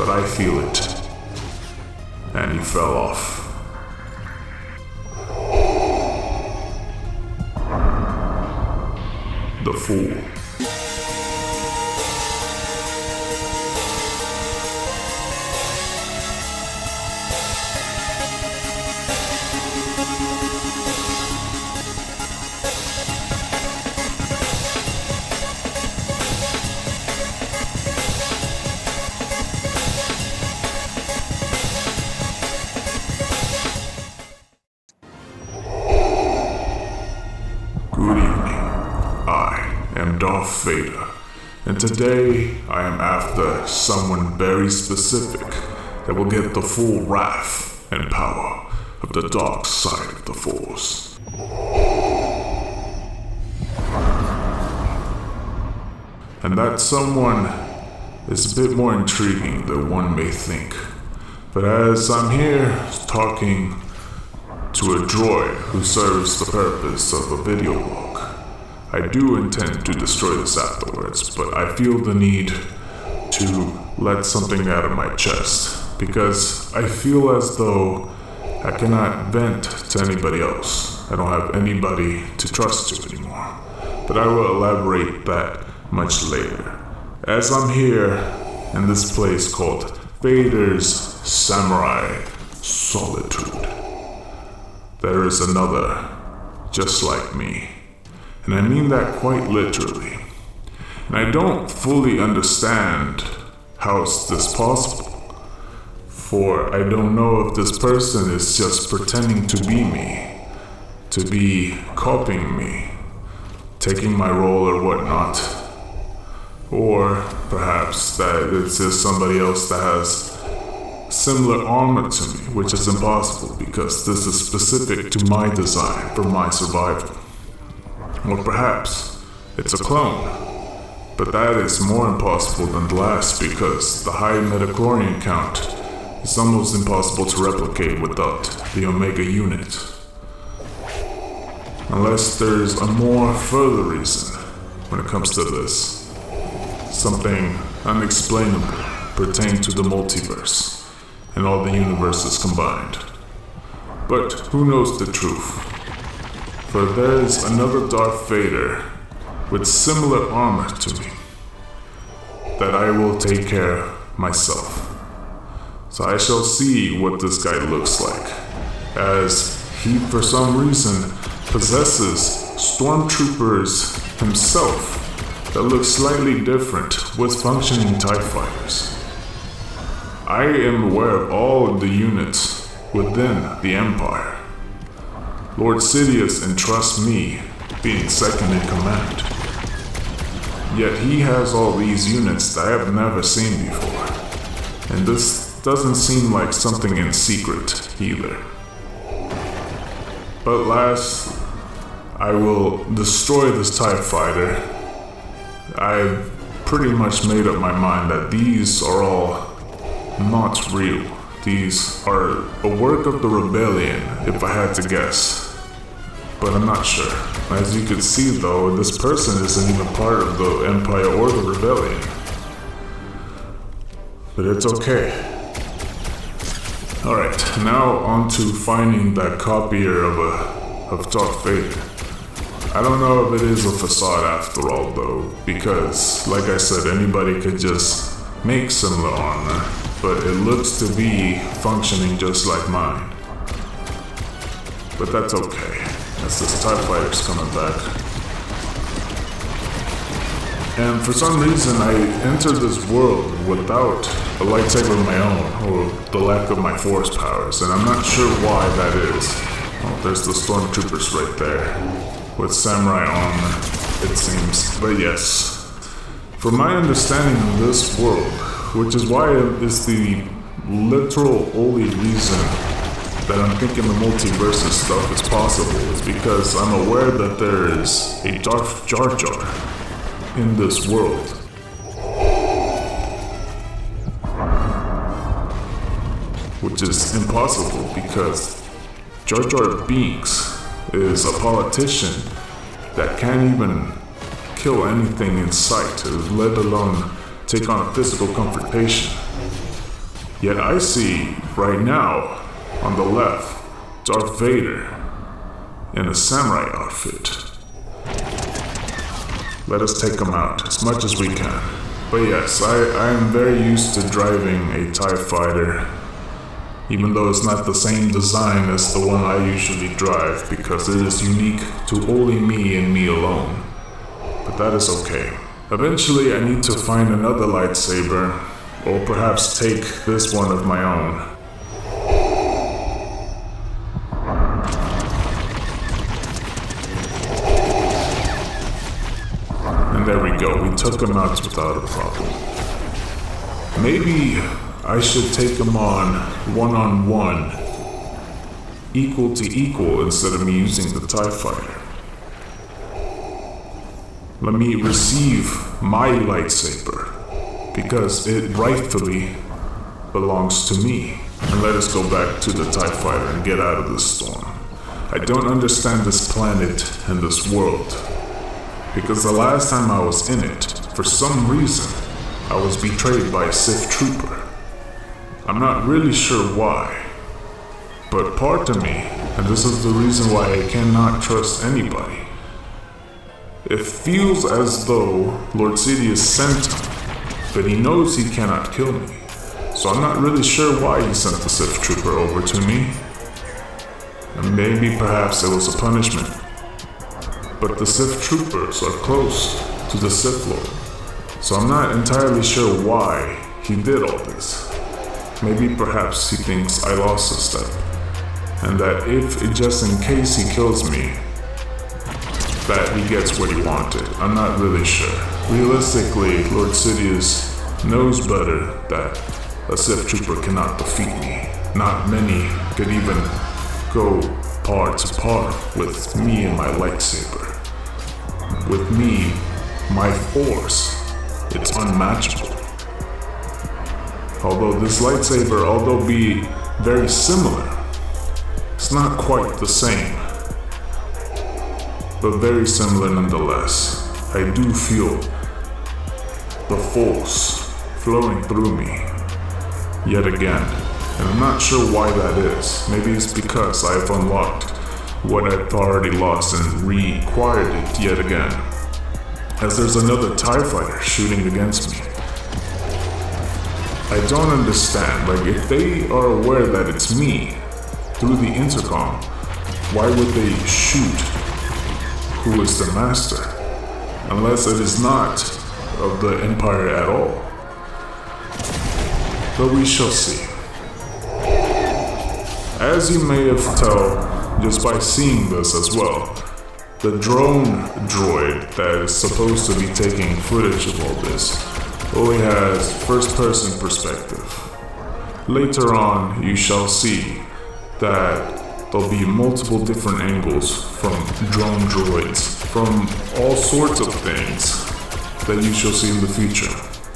but I feel it. And he fell off. The fool. Good evening. I am Darth Vader, and today I am after someone very specific that will get the full wrath and power of the dark side of the Force. And that someone is a bit more intriguing than one may think. But as I'm here talking to a droid who serves the purpose of a video log, I do intend to destroy this afterwards, but I feel the need to let something out of my chest, because I feel as though I cannot vent to anybody else. I don't have anybody to trust to anymore, but I will elaborate that much later. As I'm here in this place called Vader's Samurai Solitude, there is another just like me. And I mean that quite literally. And I don't fully understand how is this possible. For I don't know if this person is just pretending to be me, to be copying me, taking my role or whatnot. Or perhaps that it's just somebody else that has similar armor to me, which is impossible because this is specific to my design for my survival. Or perhaps it's a clone, but that is more impossible than the last because the high metachlorian count is almost impossible to replicate without the Omega unit. Unless there's a more further reason when it comes to this. Something unexplainable pertaining to the multiverse and all the universes combined. But who knows the truth? For there is another Darth Vader with similar armor to me that I will take care of myself. So I shall see what this guy looks like, as he for some reason possesses stormtroopers himself that look slightly different with functioning TIE fighters. I am aware of all of the units within the Empire. Lord Sidious entrusts me being second in command. Yet he has all these units that I have never seen before. And this doesn't seem like something in secret either. But last, I will destroy this TIE fighter. I've pretty much made up my mind that these are all not real. These are a work of the rebellion, if I had to guess. But I'm not sure. As you can see though, this person isn't even part of the Empire or the rebellion. But it's okay. Alright, now on to finding that copier of Darth Vader. I don't know if it is a facade after all though, because like I said, anybody could just make similar armor, but it looks to be functioning just like mine. But that's okay, as this TIE fighter's coming back. And for some reason I entered this world without a lightsaber of my own, or the lack of my force powers, and I'm not sure why that is. Oh, there's the stormtroopers right there, with samurai armor, it seems. But yes, from my understanding of this world, which is why it's the literal only reason that I'm thinking the multiverse stuff is possible, is because I'm aware that there is a Darth Jar Jar in this world. Which is impossible because Jar Jar Binks is a politician that can't even kill anything in sight, let alone take on a physical confrontation. Yet I see, right now, on the left, Darth Vader in a samurai outfit. Let us take him out as much as we can. But yes, I am very used to driving a TIE fighter, even though it's not the same design as the one I usually drive, because it is unique to only me and me alone. But that is okay. Eventually I need to find another lightsaber, or perhaps take this one of my own. And there we go, we took him out without a problem. Maybe I should take him on one-on-one, equal to equal, instead of me using the TIE fighter. Let me receive my lightsaber, because it rightfully belongs to me. And let us go back to the TIE fighter and get out of this storm. I don't understand this planet and this world, because the last time I was in it, for some reason, I was betrayed by a Sith trooper. I'm not really sure why, but part of me, and this is the reason why I cannot trust anybody, it feels as though Lord Sidious sent him, but he knows he cannot kill me. So I'm not really sure why he sent the Sith trooper over to me. And maybe perhaps it was a punishment. But the Sith troopers are close to the Sith Lord, so I'm not entirely sure why he did all this. Maybe perhaps he thinks I lost a step, and that if just in case he kills me, that he gets what he wanted. I'm not really sure. Realistically, Lord Sidious knows better that a Sith trooper cannot defeat me. Not many could even go par to par with me and my lightsaber. With me, my force, it's unmatchable. Although this lightsaber, although be very similar, it's not quite the same, but very similar nonetheless. I do feel the force flowing through me yet again, and I'm not sure why that is. Maybe it's because I've unlocked what I've already lost and reacquired it yet again, as there's another TIE fighter shooting against me. I don't understand, like, if they are aware that it's me through the intercom, why would they shoot who is the master, unless it is not of the Empire at all? But we shall see. As you may have told just by seeing this as well, the drone droid that is supposed to be taking footage of all this only has first-person perspective. Later on, you shall see that there'll be multiple different angles from drone droids, from all sorts of things that you shall see in the future.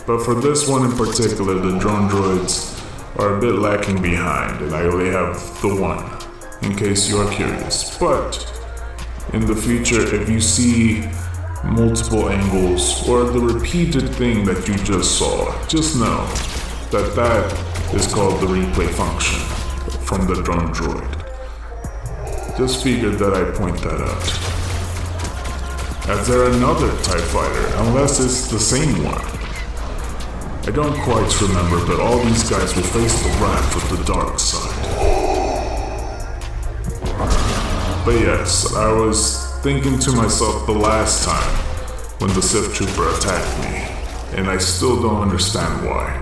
But for this one in particular, the drone droids are a bit lacking behind, and I only have the one, in case you are curious. But in the future, if you see multiple angles or the repeated thing that you just saw, just know that that is called the replay function from the drone droid. Just figured that I'd point that out. Is there another TIE fighter, unless it's the same one? I don't quite remember, but all these guys will face the wrath of the dark side. But yes, I was thinking to myself the last time when the Sith trooper attacked me, and I still don't understand why.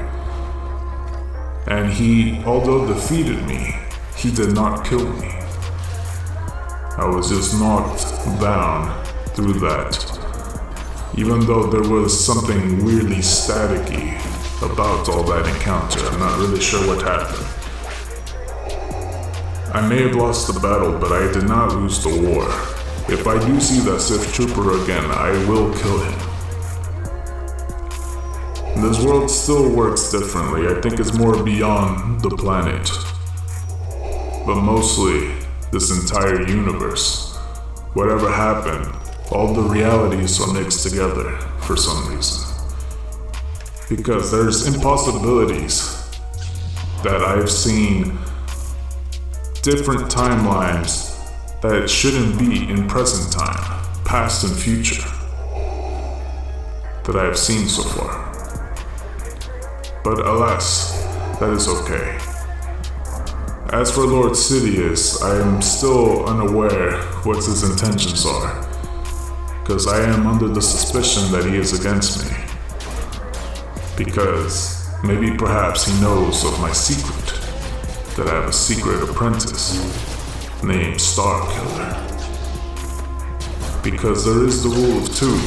And he, although defeated me, he did not kill me. I was just knocked down through that, even though there was something weirdly staticky about all that encounter. I'm not really sure what happened. I may have lost the battle, but I did not lose the war. If I do see that Sith trooper again, I will kill him. This world still works differently. I think it's more beyond the planet, but mostly this entire universe. Whatever happened, all the realities are mixed together for some reason. Because there's impossibilities that I've seen different timelines that shouldn't be in present time, past and future, that I have seen so far. But alas, that is okay. As for Lord Sidious, I am still unaware what his intentions are, because I am under the suspicion that he is against me. Because maybe perhaps he knows of my secret, that I have a secret apprentice named Starkiller. Because there is the rule of two,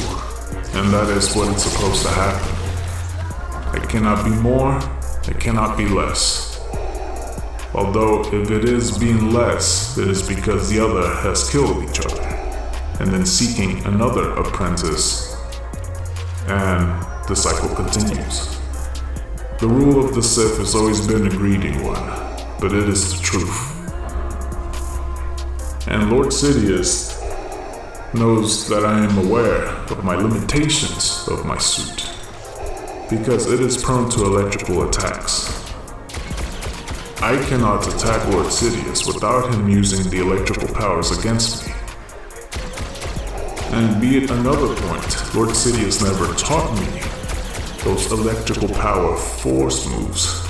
and that is what is supposed to happen. It cannot be more, it cannot be less. Although if it is being less, it is because the other has killed each other, and then seeking another apprentice, and the cycle continues. The rule of the Sith has always been a greedy one, but it is the truth. And Lord Sidious knows that I am aware of my limitations of my suit, because it is prone to electrical attacks. I cannot attack Lord Sidious without him using the electrical powers against me. And be it another point, Lord Sidious never taught me those electrical power force moves.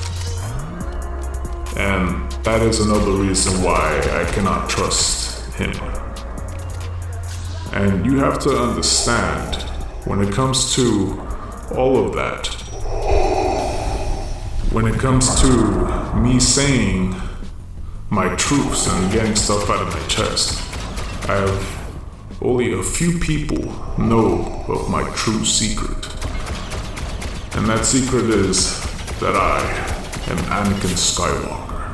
And that is another reason why I cannot trust him. And you have to understand, when it comes to all of that, when it comes to me saying my truths and getting stuff out of my chest, I have only a few people know of my true secret. And that secret is that I am Anakin Skywalker.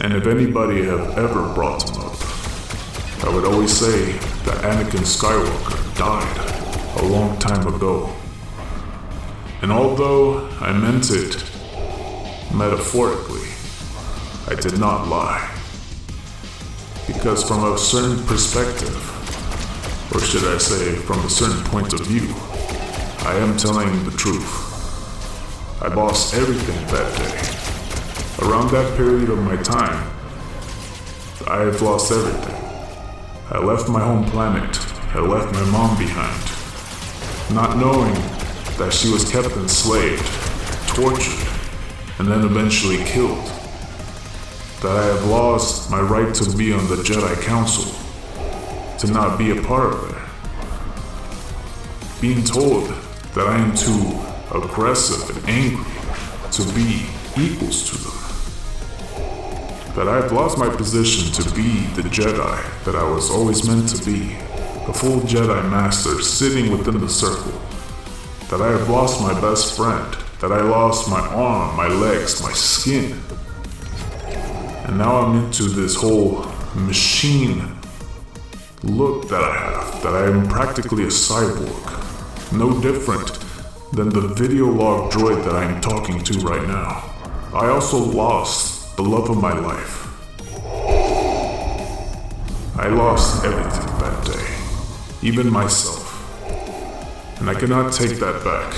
And if anybody have ever brought him up, I would always say that Anakin Skywalker died a long time ago. And although I meant it metaphorically, I did not lie. Because from a certain perspective, or should I say from a certain point of view, I am telling the truth. I lost everything that day. Around that period of my time, I have lost everything. I left my home planet. I left my mom behind, not knowing that she was kept enslaved, tortured, and then eventually killed. That I have lost my right to be on the Jedi Council, to not be a part of it. Being told that I am too aggressive and angry to be equals to them. That I have lost my position to be the Jedi that I was always meant to be, a full Jedi Master sitting within the circle. That I have lost my best friend, that I lost my arm, my legs, my skin. And now I'm into this whole machine look that I have, that I am practically a cyborg, no different than the video log droid that I am talking to right now. I also lost the love of my life. I lost everything that day, even myself. And I cannot take that back.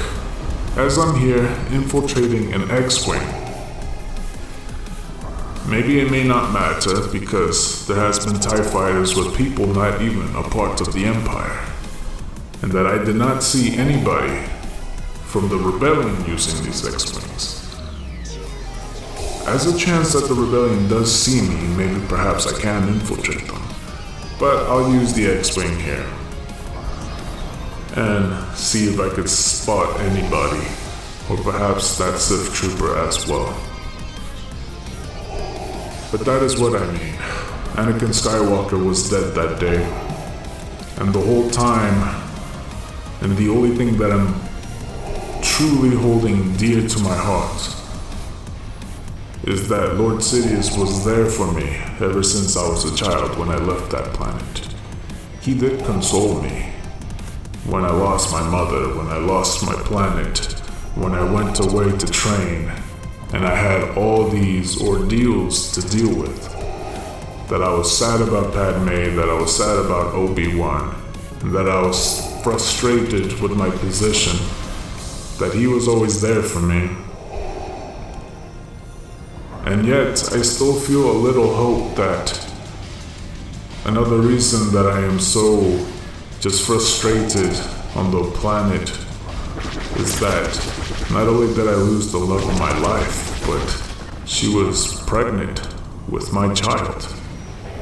As I'm here infiltrating an X-Wing, maybe it may not matter because there has been TIE fighters with people not even a part of the Empire, and that I did not see anybody from the Rebellion using these X-Wings. As a chance that the Rebellion does see me, maybe perhaps I can infiltrate them, but I'll use the X-Wing here and see if I could spot anybody, or perhaps that Sith trooper as well. But that is what I mean. Anakin Skywalker was dead that day, and the whole time, and the only thing that I'm truly holding dear to my heart is that Lord Sidious was there for me ever since I was a child when I left that planet. He did console me when I lost my mother, when I lost my planet, when I went away to train, and I had all these ordeals to deal with. That I was sad about Padme, that I was sad about Obi-Wan, and that I was frustrated with my position, that he was always there for me. And yet, I still feel a little hope that another reason that I am so just frustrated on the planet is that not only did I lose the love of my life, but she was pregnant with my child,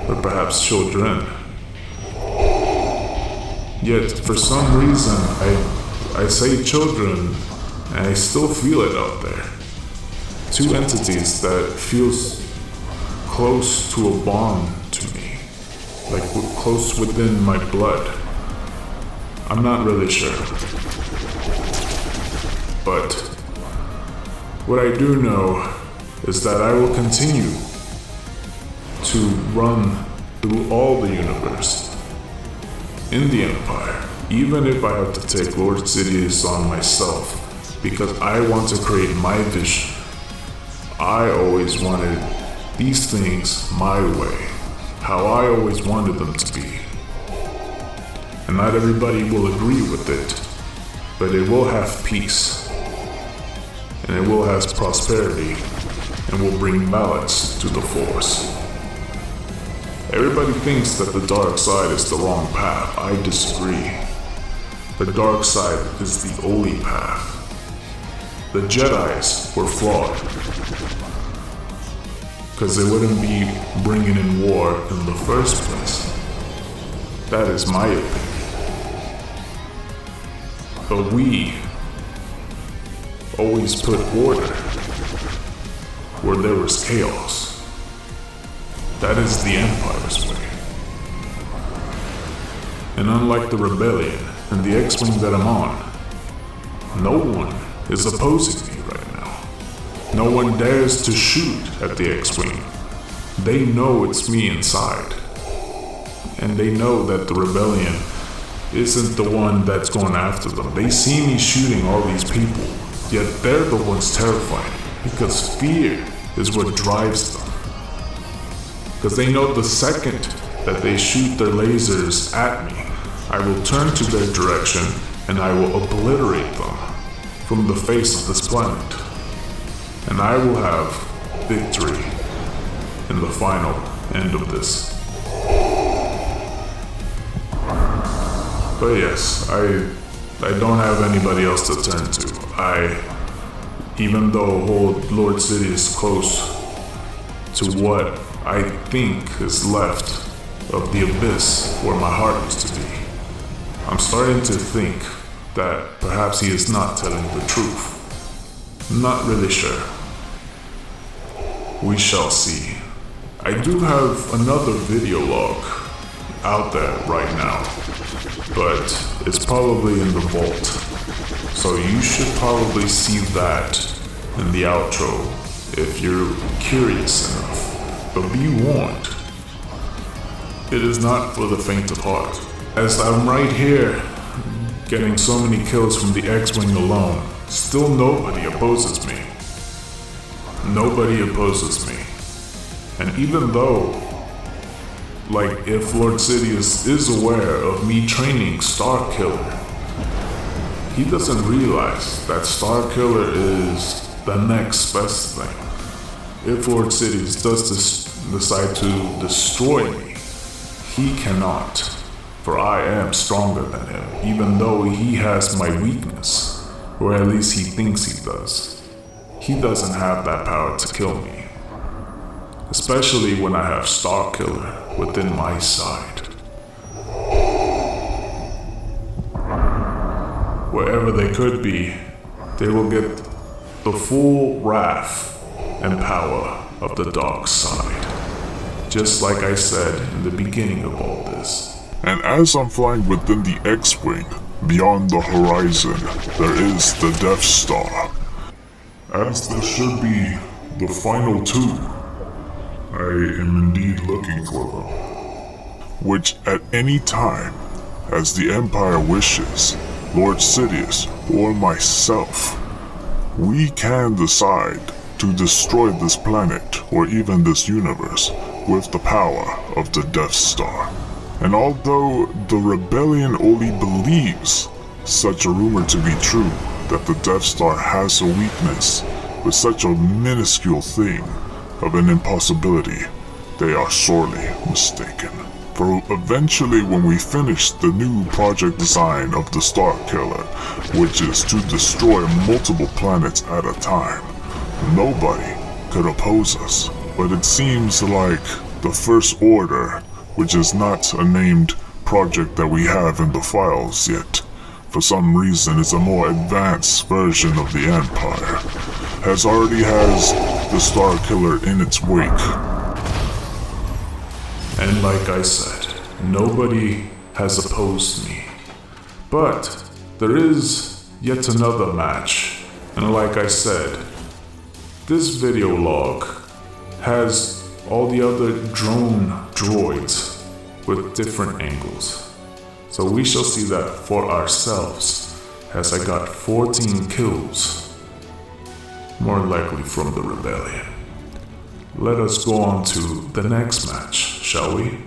or perhaps children. Yet, for some reason, I say children, and I still feel it out there. Two entities that feels close to a bond to me, like close within my blood. I'm not really sure. But what I do know is that I will continue to run through all the universe in the Empire, even if I have to take Lord Sidious on myself, because I want to create my vision. I always wanted these things my way, how I always wanted them to be. And not everybody will agree with it, but it will have peace, and it will have prosperity, and will bring balance to the Force. Everybody thinks that the dark side is the wrong path. I disagree. The dark side is the only path. The Jedis were flawed, because they wouldn't be bringing in war in the first place. That is my opinion. But we always put order where there was chaos. That is the Empire's way. And unlike the Rebellion and the X-Wing that I'm on, no one is opposing me right now. No one dares to shoot at the X-Wing. They know it's me inside. And they know that the Rebellion isn't the one that's going after them. They see me shooting all these people, yet they're the ones terrified, because fear is what drives them. Because they know the second that they shoot their lasers at me, I will turn to their direction and I will obliterate them from the face of this planet. And I will have victory in the final end of this. But yes, I don't have anybody else to turn to. Even though Lord Sidious is close to what I think is left of the abyss where my heart used to be, I'm starting to think that perhaps he is not telling the truth. I'm not really sure. We shall see. I do have another video log out there right now, but it's probably in the vault. So you should probably see that in the outro if you're curious enough. But be warned, it is not for the faint of heart. As I'm right here, getting so many kills from the X-Wing alone, still nobody opposes me. Nobody opposes me. And even though, like, if Lord Sidious is aware of me training Starkiller, he doesn't realize that Starkiller is the next best thing. If Lord Sidious does decide to destroy me, he cannot, for I am stronger than him, even though he has my weakness, or at least he thinks he does. He doesn't have that power to kill me, especially when I have Starkiller within my side. Wherever they could be, they will get the full wrath and power of the dark side, just like I said in the beginning of all this. And as I'm flying within the X-Wing, beyond the horizon, there is the Death Star. As there should be the final two, I am indeed looking for them. Which at any time, as the Empire wishes, Lord Sidious or myself, we can decide to destroy this planet or even this universe with the power of the Death Star. And although the Rebellion only believes such a rumor to be true, that the Death Star has a weakness with such a minuscule thing, of an impossibility, they are sorely mistaken. For eventually when we finish the new project design of the Star Killer, which is to destroy multiple planets at a time, nobody could oppose us. But it seems like the First Order, which is not a named project that we have in the files yet, for some reason is a more advanced version of the Empire, already has the Star Killer in its wake. And like I said, nobody has opposed me. But there is yet another match, and like I said, this video log has all the other drone droids with different angles. So we shall see that for ourselves, as I got 14 kills, more likely from the rebellion. Let us go on to the next match, shall we?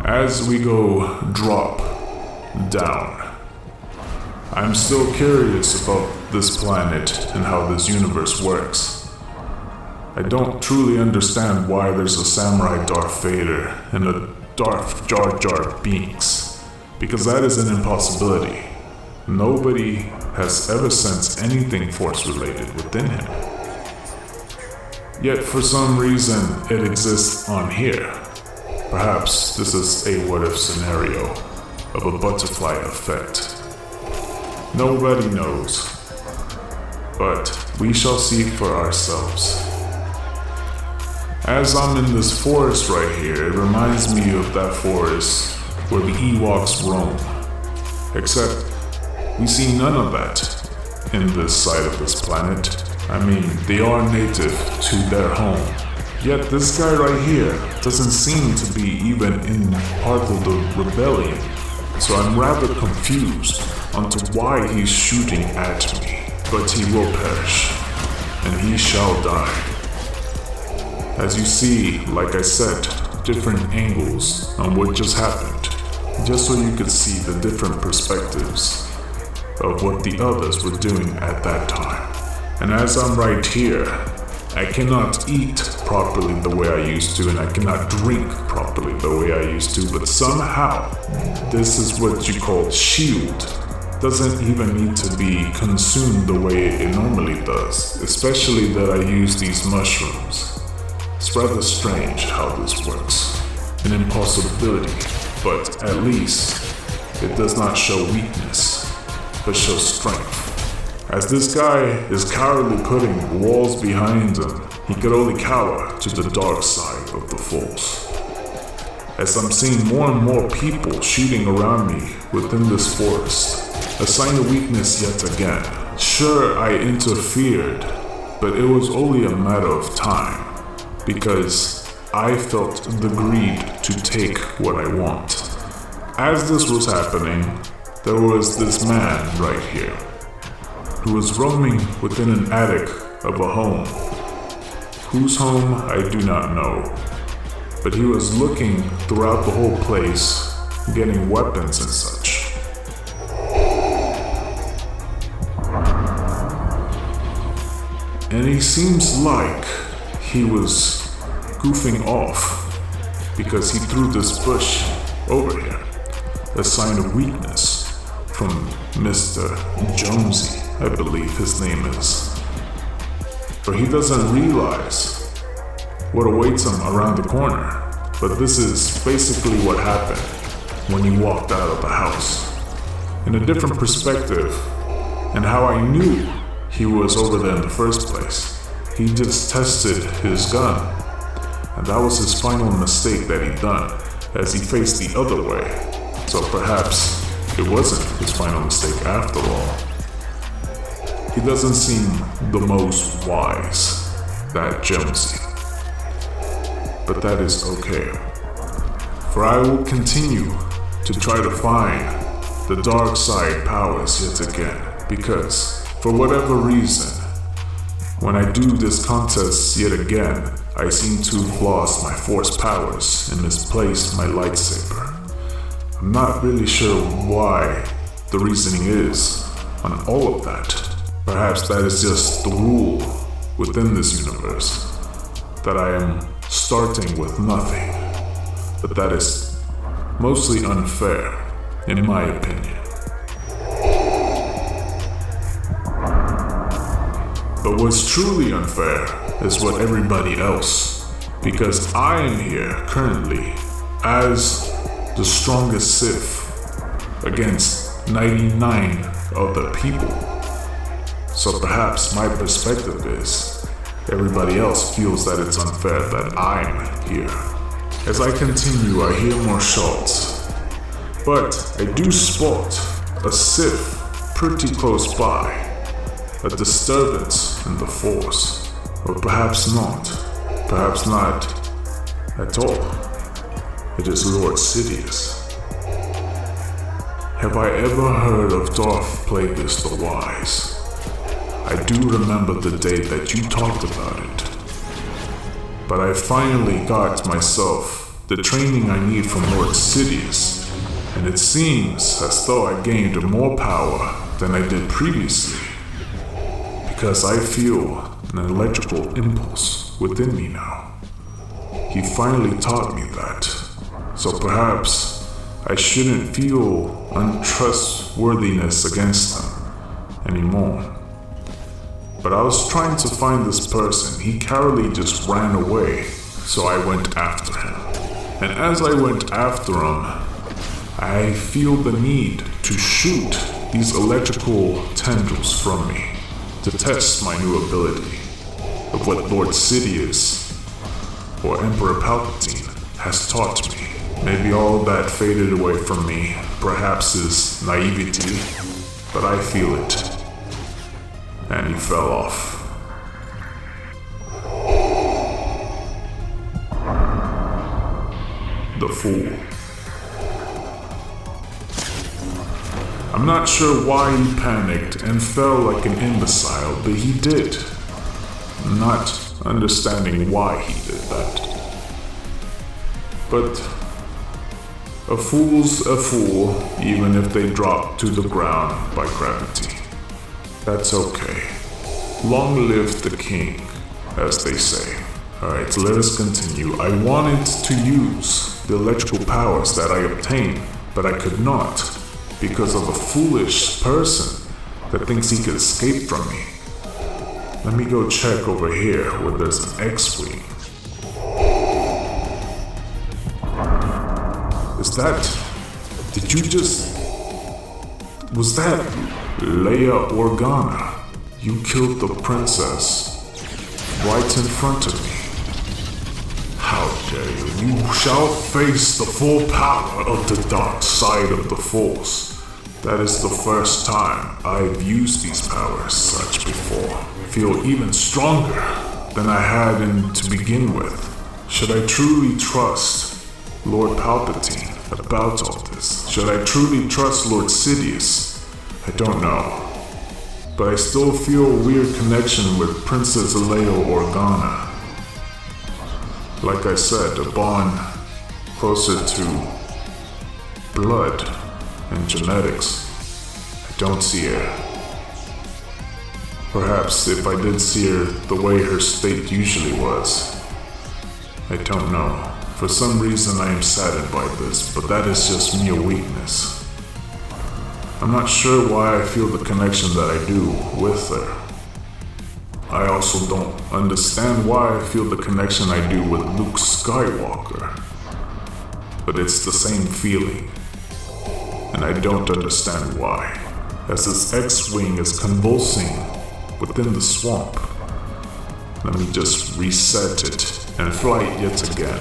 As we go drop down, I'm still curious about this planet and how this universe works. I don't truly understand why there's a Samurai Darth Vader and a Darth Jar Jar Binks, because that is an impossibility. Nobody has ever sensed anything Force-related within him. Yet for some reason it exists on here. Perhaps this is a what-if scenario of a butterfly effect. Nobody knows, but we shall see for ourselves. As I'm in this forest right here, it reminds me of that forest where the Ewoks roam. Except, we see none of that in this side of this planet. I mean, they are native to their home. Yet this guy right here doesn't seem to be even in part of the rebellion. So I'm rather confused onto why he's shooting at me. But he will perish, and he shall die. As you see, like I said, different angles on what just happened, just so you could see the different perspectives of what the others were doing at that time. And as I'm right here, I cannot eat properly the way I used to, and I cannot drink properly the way I used to, but somehow, this is what you call shield. Doesn't even need to be consumed the way it normally does, especially that I use these mushrooms. It's rather strange how this works. An impossibility, but at least it does not show weakness, but shows strength. As this guy is cowardly putting walls behind him, he could only cower to the dark side of the Force. As I'm seeing more and more people shooting around me within this forest, a sign of weakness yet again. Sure, I interfered, but it was only a matter of time, because I felt the greed to take what I want. As this was happening, there was this man right here, who was roaming within an attic of a home. Whose home, I do not know, but he was looking throughout the whole place, getting weapons and such. And he seems like he was goofing off because he threw this bush over here, a sign of weakness from Mr. Jonesy, I believe his name is. For he doesn't realize what awaits him around the corner, but this is basically what happened when he walked out of the house. In a different perspective, and how I knew he was over there in the first place. He just tested his gun, and that was his final mistake that he done, as he faced the other way. So perhaps it wasn't his final mistake after all. He doesn't seem the most wise, that Jonesy. But that is okay, for I will continue to try to find the dark side powers yet again, because for whatever reason, when I do this contest yet again, I seem to have lost my force powers and misplaced my lightsaber. I'm not really sure why the reasoning is on all of that, Perhaps that is just the rule within this universe, that I am starting with nothing. But that is mostly unfair, in my opinion. But what's truly unfair is what everybody else, because I am here currently as the strongest Sith against 99 other people. So perhaps my perspective is everybody else feels that it's unfair that I'm here. As I continue, I hear more shots, but I do spot a Sith pretty close by, a disturbance in the Force, or perhaps not at all. It is Lord Sidious. Have I ever heard of Darth Plagueis the Wise? I do remember the day that you talked about it. But I finally got myself the training I need from Lord Sidious, and it seems as though I gained more power than I did previously, because I feel an electrical impulse within me now. He finally taught me that, so perhaps I shouldn't feel untrustworthiness against him anymore. But I was trying to find this person. He cowardly just ran away, so I went after him. And as I went after him, I feel the need to shoot these electrical tendrils from me to test my new ability of what Lord Sidious or Emperor Palpatine has taught me. Maybe all that faded away from me, perhaps his naivety, but I feel it. And he fell off. The fool. I'm not sure why he panicked and fell like an imbecile, but he did. Not understanding why he did that. But a fool's a fool, even if they drop to the ground by gravity. That's okay. Long live the king, as they say. Alright, let us continue. I wanted to use the electrical powers that I obtained, but I could not because of a foolish person that thinks he could escape from me. Let me go check over here where there's an X-Wing. Is that... Did you just... Was that Leia Organa? You killed the princess right in front of me. How dare you? You shall face the full power of the dark side of the Force. That is the first time I've used these powers such before. Feel even stronger than I had to begin with. Should I truly trust Lord Palpatine about all this? Should I truly trust Lord Sidious? I don't know. But I still feel a weird connection with Princess Leia Organa. Like I said, a bond closer to blood and genetics. I don't see her. Perhaps if I did see her the way her state usually was. I don't know. For some reason I am saddened by this, but that is just mere weakness. I'm not sure why I feel the connection that I do with her. I also don't understand why I feel the connection I do with Luke Skywalker. But it's the same feeling. And I don't understand why. As this X-Wing is convulsing within the swamp. Let me just reset it and fly it yet again.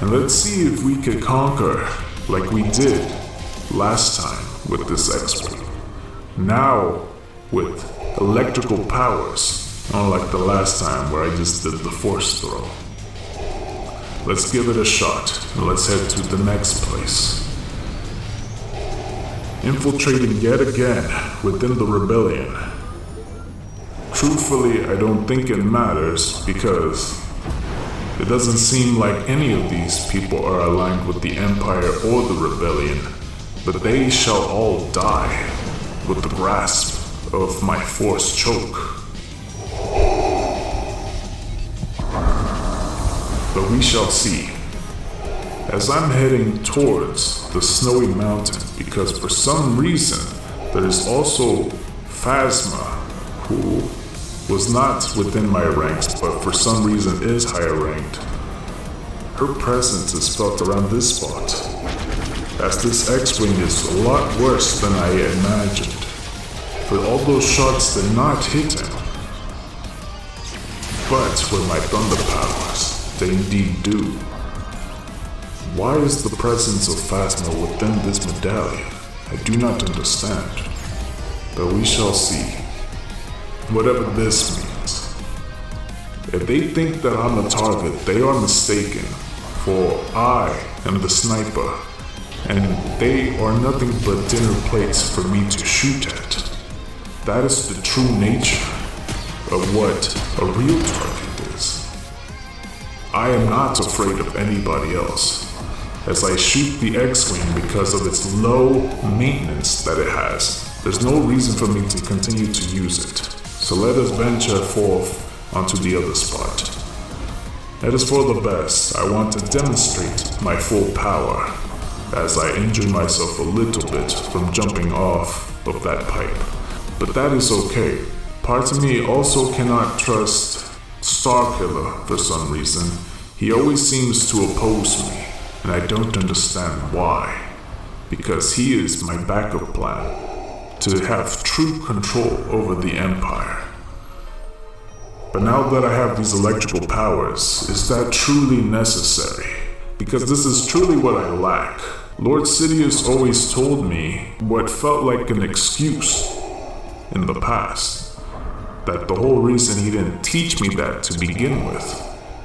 And let's see if we can conquer like we did last time with this X-Wing. Now with electrical powers, unlike the last time where I just did the force throw. Let's give it a shot and let's head to the next place. Infiltrating yet again within the rebellion. Truthfully, I don't think it matters because it doesn't seem like any of these people are aligned with the Empire or the Rebellion, but they shall all die with the grasp of my force choke. But we shall see. As I'm heading towards the snowy mountain, because for some reason there is also Phasma, who was not within my ranks, but for some reason is higher ranked. Her presence is felt around this spot, as this X-Wing is a lot worse than I imagined, for all those shots did not hit him. But with my thunder powers, they indeed do. Why is the presence of Phasma within this medallion? I do not understand, but we shall see. Whatever this means. If they think that I'm a target, they are mistaken, for I am the sniper, and they are nothing but dinner plates for me to shoot at. That is the true nature of what a real target is. I am not afraid of anybody else, as I shoot the X-Wing because of its low maintenance that it has. There's no reason for me to continue to use it. So let us venture forth onto the other spot. It is for the best. I want to demonstrate my full power, as I injured myself a little bit from jumping off of that pipe. But that is okay. Part of me also cannot trust Starkiller for some reason. He always seems to oppose me, and I don't understand why. Because he is my backup plan, to have true control over the Empire. But now that I have these electrical powers, is that truly necessary? Because this is truly what I lack. Lord Sidious always told me what felt like an excuse in the past, that the whole reason he didn't teach me that to begin with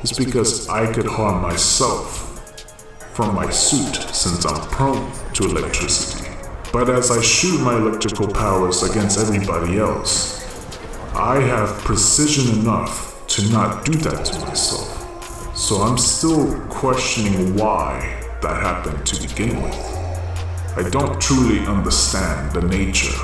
is because I could harm myself from my suit, since I'm prone to electricity. But as I shoot my electrical powers against everybody else, I have precision enough to not do that to myself. So I'm still questioning why that happened to begin with. I don't truly understand the nature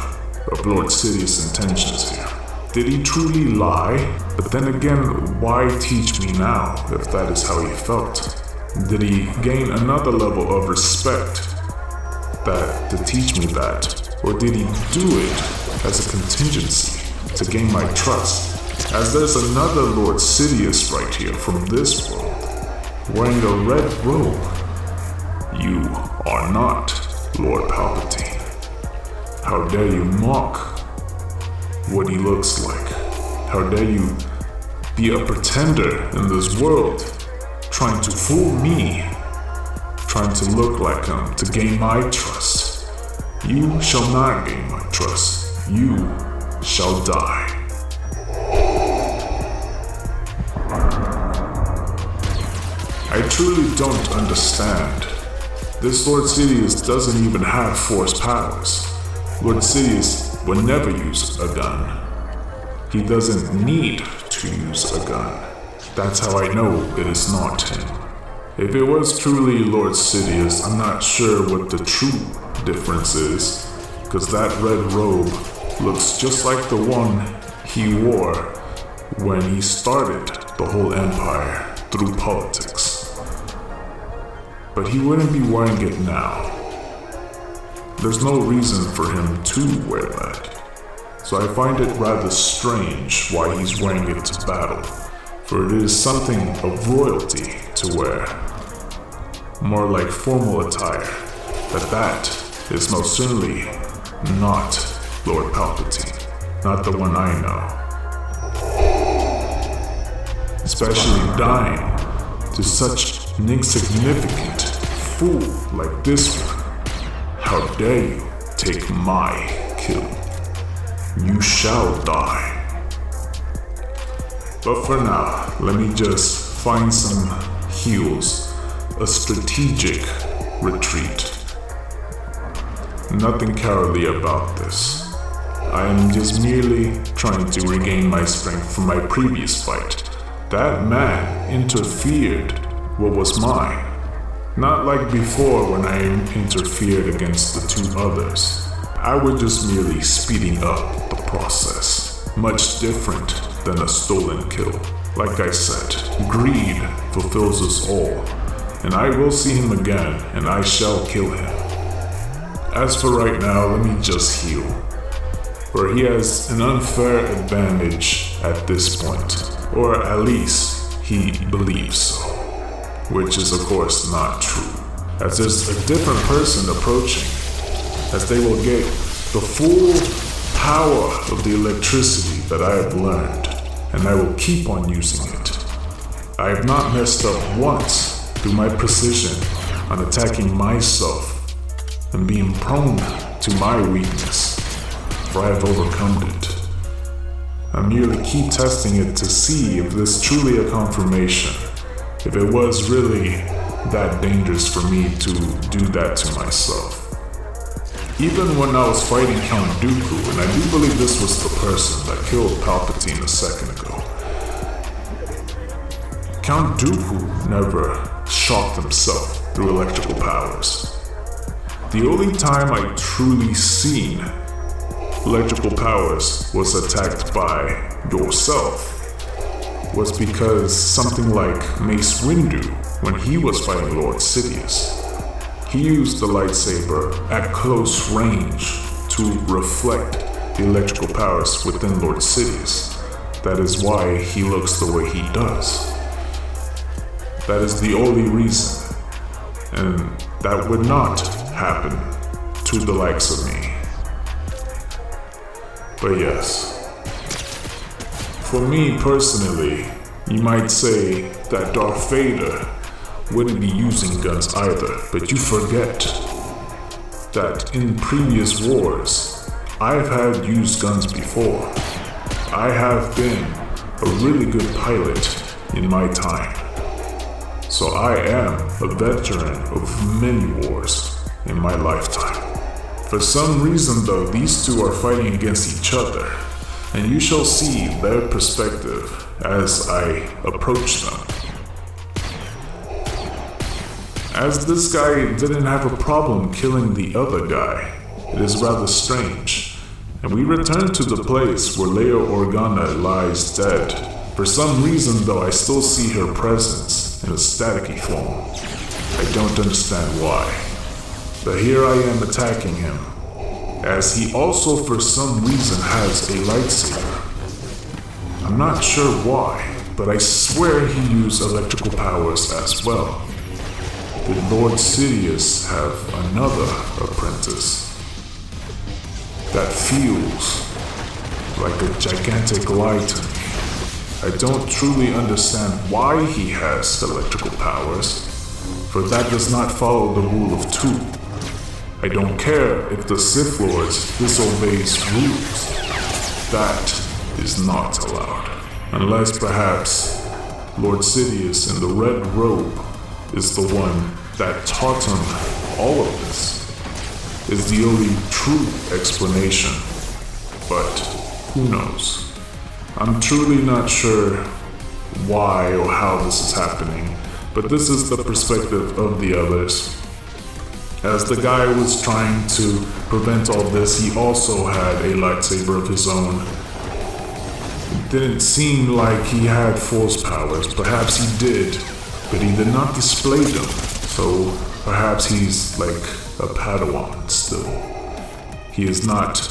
of Lord Sidious' intentions here. Did he truly lie? But then again, why teach me now if that is how he felt? Did he gain another level of respect to teach me that? Or did he do it as a contingency to gain my trust? As there's another Lord Sidious right here from this world, wearing a red robe. You are not Lord Palpatine. How dare you mock what he looks like? How dare you be a pretender in this world, trying to fool me, trying to look like him to gain my trust. You shall not gain my trust. You shall die. I truly don't understand. This Lord Sidious doesn't even have force powers. Lord Sidious would never use a gun. He doesn't need to use a gun. That's how I know it is not him. If it was truly Lord Sidious, I'm not sure what the true difference is, because that red robe looks just like the one he wore when he started the whole empire through politics. But he wouldn't be wearing it now. There's no reason for him to wear that. So I find it rather strange why he's wearing it to battle, for it is something of royalty to wear. More like formal attire, but that is most certainly not Lord Palpatine, not the one I know. Especially dying to such an insignificant fool like this one. How dare you take my kill? You shall die. But for now, let me just find some heals, a strategic retreat. Nothing cowardly about this. I am just merely trying to regain my strength from my previous fight. That man interfered what was mine. Not like before when I interfered against the two others. I was just merely speeding up the process, much different than a stolen kill. Like I said, greed fulfills us all, and I will see him again, and I shall kill him. As for right now, let me just heal, for he has an unfair advantage at this point, or at least he believes so, which is of course not true, as there's a different person approaching, as they will get the full power of the electricity that I have learned, and I will keep on using it. I have not messed up once through my precision on attacking myself and being prone to my weakness, for I have overcome it. I merely keep testing it to see if this truly a confirmation, if it was really that dangerous for me to do that to myself. Even when I was fighting Count Dooku, and I do believe this was the person that killed Palpatine a second ago, Count Dooku never shocked himself through electrical powers. The only time I truly seen electrical powers was attacked by yourself was because something like Mace Windu, when he was fighting Lord Sidious, he used the lightsaber at close range to reflect the electrical powers within Lord Sidious. That is why he looks the way he does. That is the only reason, and that would not happen to the likes of me. But yes, for me personally, you might say that Darth Vader wouldn't be using guns either, but you forget that in previous wars, I've had used guns before. I have been a really good pilot in my time. So I am a veteran of many wars in my lifetime. For some reason though, these two are fighting against each other, and you shall see their perspective as I approach them. As this guy didn't have a problem killing the other guy, it is rather strange, and we return to the place where Leia Organa lies dead. For some reason though, I still see her presence in a staticky form. I don't understand why, but here I am attacking him, as he also for some reason has a lightsaber. I'm not sure why, but I swear he used electrical powers as well. Did Lord Sidious have another apprentice? That feels like a gigantic lie to me. I don't truly understand why he has electrical powers, for that does not follow the rule of two. I don't care if the Sith Lords disobeys rules. That is not allowed. Unless perhaps Lord Sidious in the red robe is the one that taught him all of this, is the only true explanation. But who knows? I'm truly not sure why or how this is happening, but this is the perspective of the others. As the guy was trying to prevent all this, he also had a lightsaber of his own. It didn't seem like he had force powers. Perhaps he did, but he did not display them. So perhaps he's like a Padawan still. He is not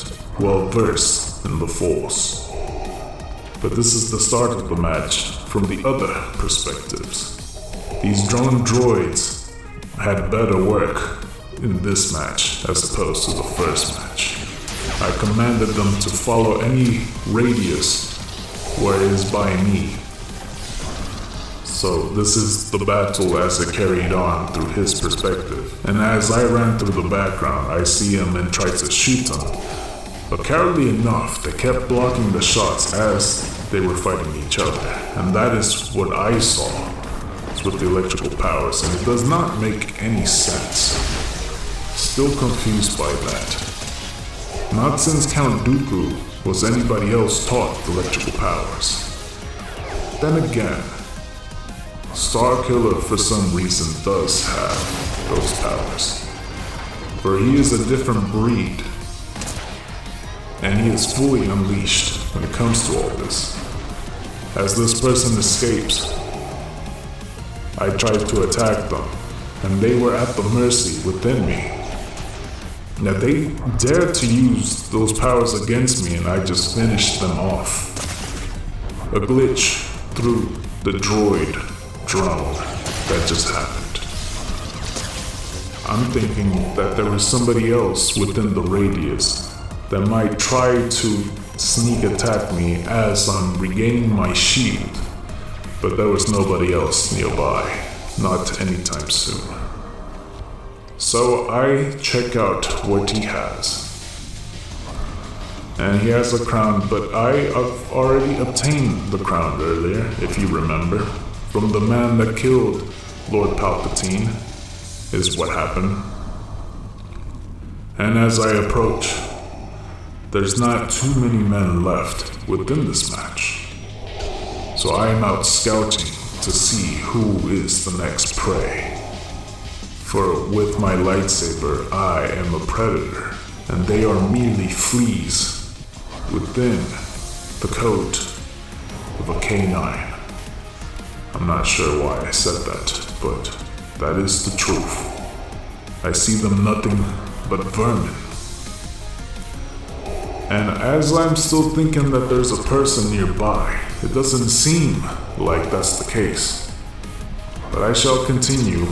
well versed in the Force. But this is the start of the match from the other perspectives. These drone droids had better work in this match as opposed to the first match. I commanded them to follow any radius where it is by me. So this is the battle as it carried on through his perspective. And as I ran through the background, I see him and try to shoot him. But cowardly enough, they kept blocking the shots as they were fighting each other. And that is what I saw with the electrical powers, and it does not make any sense. Still confused by that. Not since Count Dooku was anybody else taught electrical powers. Then again, Starkiller for some reason does have those powers, for he is a different breed. and he is fully unleashed when it comes to all this. As this person escapes, I tried to attack them, and they were at the mercy within me. Now they dared to use those powers against me, and I just finished them off. A glitch through the droid drone that just happened. I'm thinking that there was somebody else within the radius that might try to sneak attack me as I'm regaining my shield, but there was nobody else nearby, not anytime soon. So I check out what he has. And he has a crown, but I've already obtained the crown earlier, if you remember, from the man that killed Lord Palpatine, is what happened. And as I approach, there's not too many men left within this match. So I am out scouting to see who is the next prey. For with my lightsaber, I am a predator, and they are merely fleas within the coat of a canine. I'm not sure why I said that, but that is the truth. I see them nothing but vermin. And as I'm still thinking that there's a person nearby, it doesn't seem like that's the case. But I shall continue.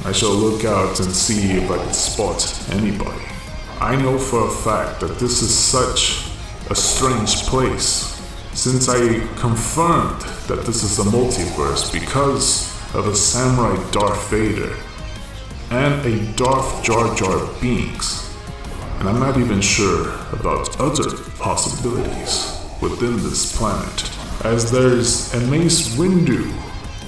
I shall look out and see if I can spot anybody. I know for a fact that this is such a strange place, since I confirmed that this is a multiverse because of a Samurai Darth Vader and a Darth Jar Jar Binks. And I'm not even sure about other possibilities within this planet, as there's a Mace Windu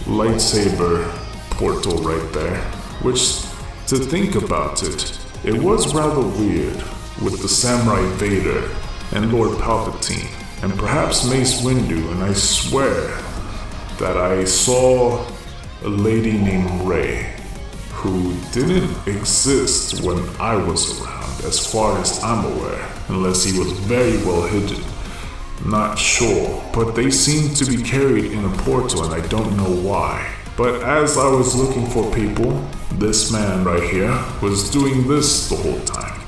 lightsaber portal right there, which, to think about it, it was rather weird with the Samurai Vader and Lord Palpatine, and perhaps Mace Windu, and I swear that I saw a lady named Rey, who didn't exist when I was around, as far as I'm aware, unless he was very well hidden. Not sure, but they seem to be carried in a portal and I don't know why. But as I was looking for people, this man right here was doing this the whole time.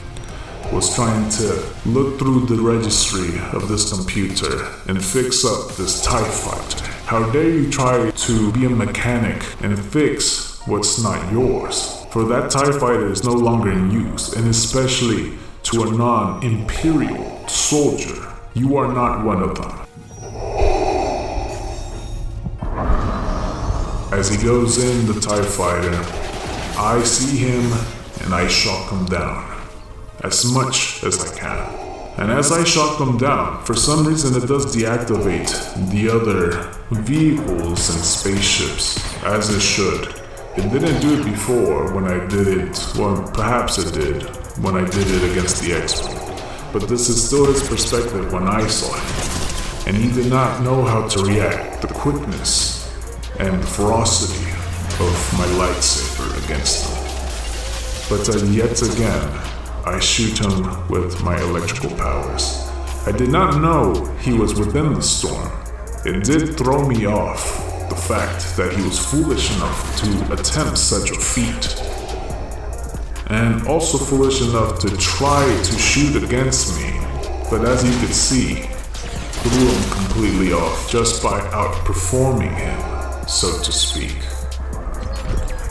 Was trying to look through the registry of this computer and fix up this TIE fighter. How dare you try to be a mechanic and fix what's not yours? For that TIE fighter is no longer in use, and especially to a non-Imperial soldier. You are not one of them. As he goes in the TIE fighter, I see him and I shock him down as much as I can. And as I shock him down, for some reason it does deactivate the other vehicles and spaceships, as it should. It didn't do it before when I did it, well, perhaps it did when I did it against the X-Wing. But this is still his perspective when I saw him. And he did not know how to react, the quickness and the ferocity of my lightsaber against him. But yet again, I shoot him with my electrical powers. I did not know he was within the storm. It did throw me off, the fact that he was foolish enough to attempt such a feat. And also foolish enough to try to shoot against me, but as you could see, threw him completely off just by outperforming him, so to speak.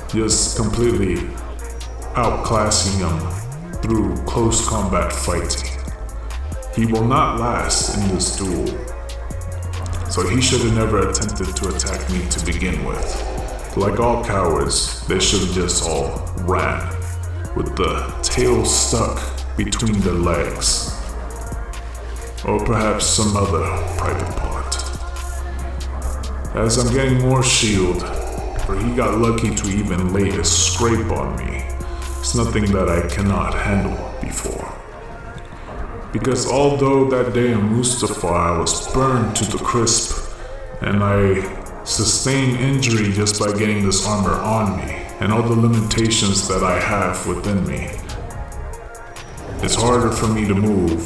Just completely outclassing him through close combat fighting. He will not last in this duel, so he should have never attempted to attack me to begin with. Like all cowards, they should have just all ran, with the tail stuck between their legs, or perhaps some other private part. As I'm getting more shield, for he got lucky to even lay a scrape on me. It's nothing that I cannot handle before. Because although that day in Mustafar I was burned to the crisp, and I sustained injury just by getting this armor on me, and all the limitations that I have within me, it's harder for me to move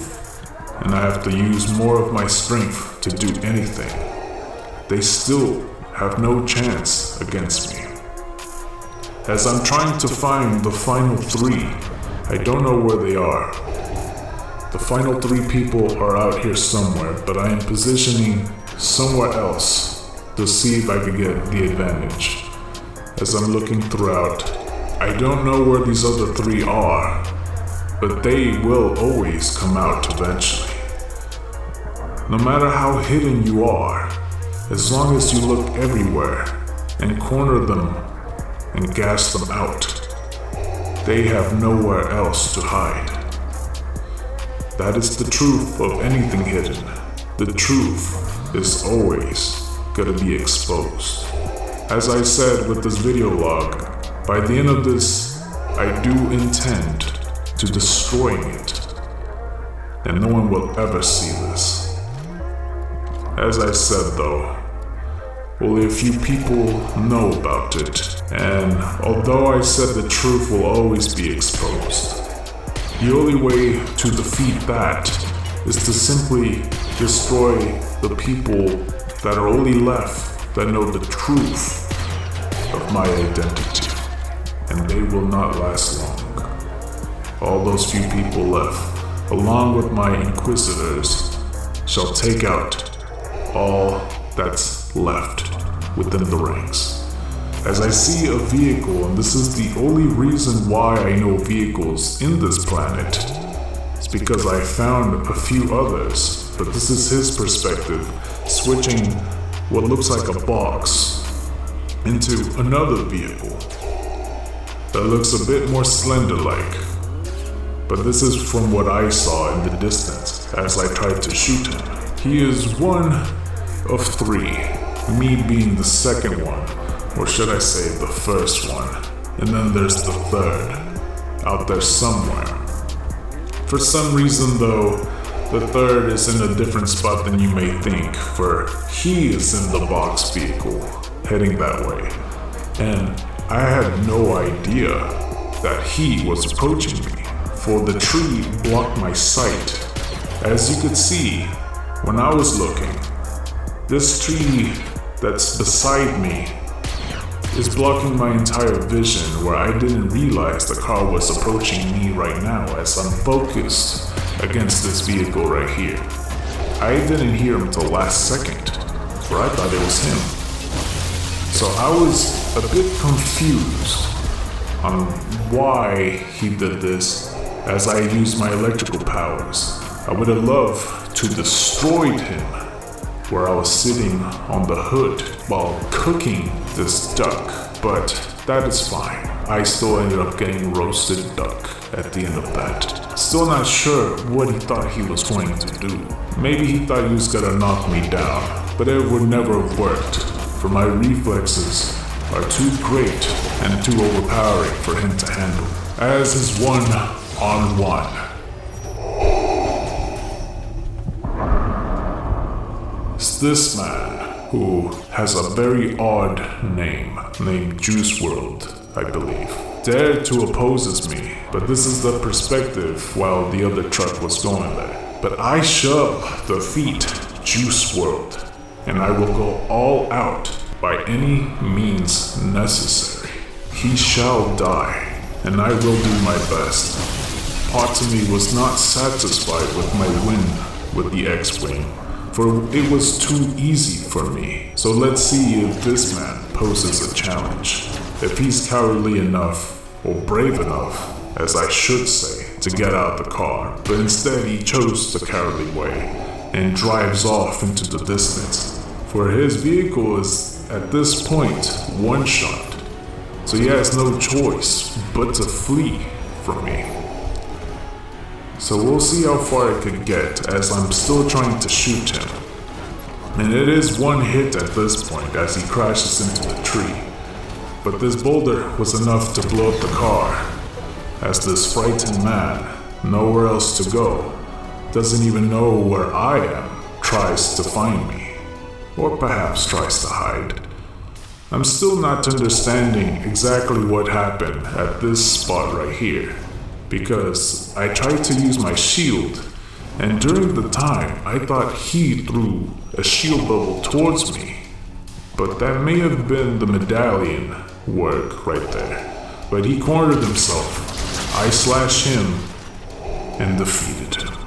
and I have to use more of my strength to do anything. They still have no chance against me. As I'm trying to find the final 3, I don't know where they are. The final 3 people are out here somewhere, but I am positioning somewhere else to see if I can get the advantage. As I'm looking throughout, I don't know where these other 3 are, but they will always come out eventually. No matter how hidden you are, as long as you look everywhere and corner them and gas them out, they have nowhere else to hide. That is the truth of anything hidden. The truth is always gonna be exposed. As I said with this video log, by the end of this, I do intend to destroying it, and no one will ever see this. As I said though, only a few people know about it, and although I said the truth will always be exposed, the only way to defeat that is to simply destroy the people that are only left that know the truth of my identity, and they will not last long. All those few people left, along with my inquisitors, shall take out all that's left within the ranks. As I see a vehicle, and this is the only reason why I know vehicles in this planet, it's because I found a few others, but this is his perspective, switching what looks like a box into another vehicle that looks a bit more slender-like. But this is from what I saw in the distance as I tried to shoot him. He is one of 3, me being the second one, or should I say the first one, and then there's the 3rd, out there somewhere. For some reason though, the 3rd is in a different spot than you may think, for he is in the box vehicle, heading that way. And I had no idea that he was approaching me, for the tree blocked my sight. As you could see, when I was looking, this tree that's beside me is blocking my entire vision, where I didn't realize the car was approaching me right now as I'm focused against this vehicle right here. I didn't hear him till last second, where I thought it was him. So I was a bit confused on why he did this as I used my electrical powers. I would have loved to destroy him where I was sitting on the hood while cooking this duck, but that is fine. I still ended up getting roasted duck at the end of that. Still not sure what he thought he was going to do. Maybe he thought he was gonna knock me down, but it would never have worked, for my reflexes are too great and too overpowering for him to handle. As is 1-on-1. It's this man who has a very odd name, named Juice World, I believe, dared to opposes me, but this is the perspective while the other truck was going there. But I shall defeat Juice World, and I will go all out by any means necessary. He shall die, and I will do my best. Part of me was not satisfied with my win with the X-Wing, for it was too easy for me. So let's see if this man poses a challenge. If he's cowardly enough, or brave enough, as I should say, to get out the car, but instead he chose the cowardly way and drives off into the distance, for his vehicle is at this point one-shot, so he has no choice but to flee from me. So we'll see how far I can get as I'm still trying to shoot him. And it is one hit at this point as he crashes into the tree. But this boulder was enough to blow up the car, as this frightened man, nowhere else to go, doesn't even know where I am, tries to find me, or perhaps tries to hide. I'm still not understanding exactly what happened at this spot right here, because I tried to use my shield And during the time, I thought he threw a shield bubble towards me. But that may have been the medallion work right there. But he cornered himself. I slashed him and defeated him.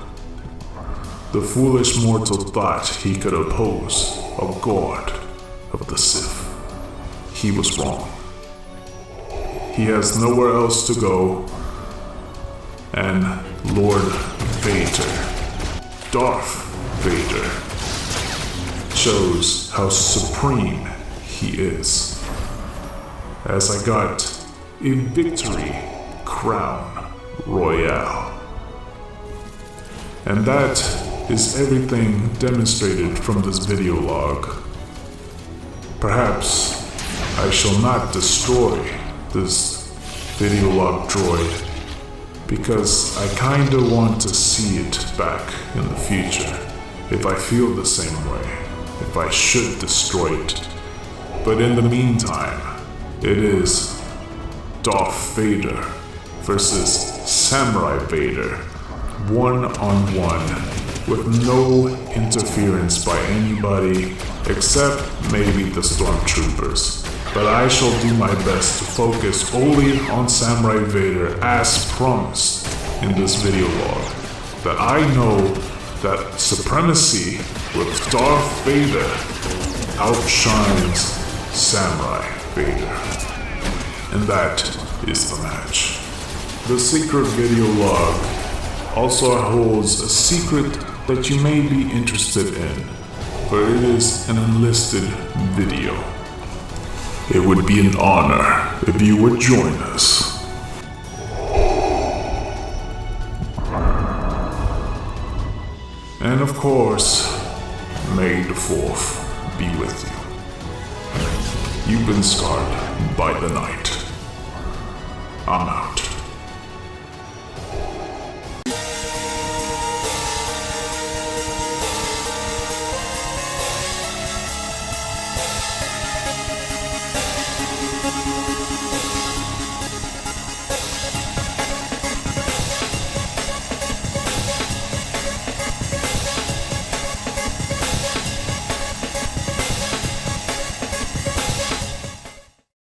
The foolish mortal thought he could oppose a god of the Sith. He was wrong. He has nowhere else to go, and Lord Vader, Darth Vader, shows how supreme he is. As I got a victory crown royale. And that is everything demonstrated from this video log. Perhaps I shall not destroy this video log droid because I kinda want to see it back in the future if I feel the same way, if I should destroy it. But in the meantime, it is Darth Vader versus Samurai Vader, one-on-one, with no interference by anybody except maybe the stormtroopers. But I shall do my best to focus only on Samurai Vader as promised in this video log. That I know that supremacy with Darth Vader outshines Samurai Vader. And that is the match. The secret video log also holds a secret that you may be interested in, for it is an enlisted video. It would be an honor if you would join us. And of course, may the 4th be with you. You've been scarred by the night. I'm out.